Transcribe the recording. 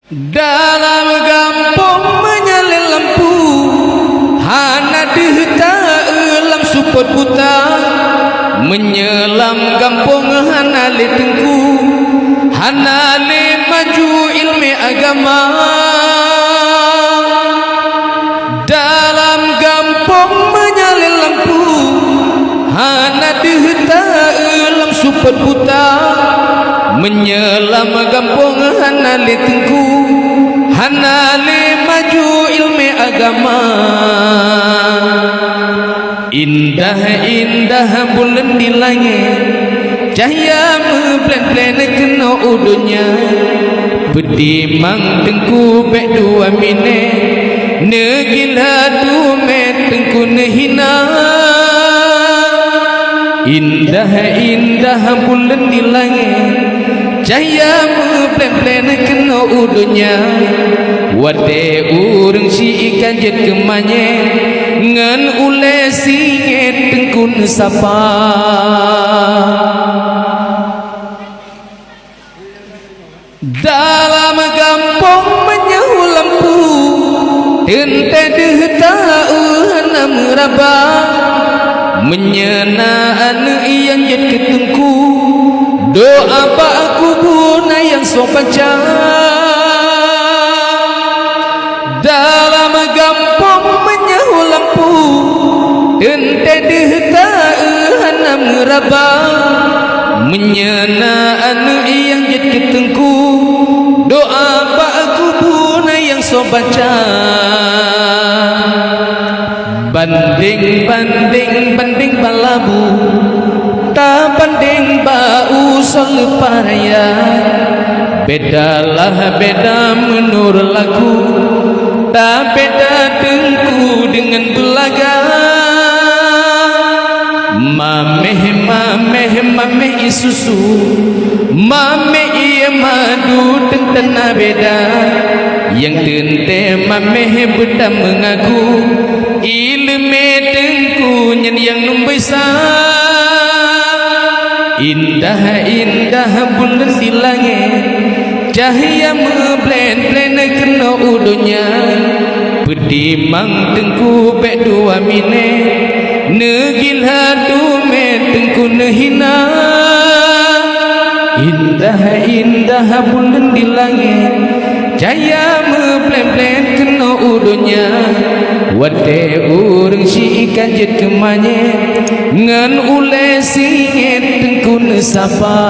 Dalam gampong menyalin lampu, hana dihta elam supot buta. Menyelam gampong hana le tengku, hana le maju ilmu agama. Dalam gampong menyalin lampu, hana dihta elam supot buta. Menyelam gampong hana le tengku, hana le maju ilmu agama. Indah-indah bulan di langit, cahaya memblen-blen kena udunya. Bedimang tengku bek dua minit, negila tu met tengku nehina. Indah-indah bulan di langit, cahaya memblen-blen kena udunya. Wate urang si ikan jet kemanye, ngan ule singet tengkun sapa. Dalam gampong menyahu lampu, tente dehta uhana meraba. Menyenaan iyan jet ketengku, doa ba aku buna yang sopaca. Dalam gampong menyahu lampu, ente dehta hana meraba. Menyenaan yang jet ketengku, doa ba aku buna yang sobaca. Banding balabu, tak banding bau sol paraya. Bedalah beda menurut laku, tak beda tengku dengan belaga. Mameh isusu, mameh iya madu tentena beda. Yang tente mameh beda mengaku, ilme tengku nyen yang numbesa. Indah-indah bulan di langit, cahaya memblen-blen kena udunya. Bedimang tengku bek dua minit, negil hadu met tengku nehina. Indah-indah bulan di langit, cahaya memblen-blen kena udunya. Wate urang si ikan jet kemanye, ngan ule singet tengku sapa.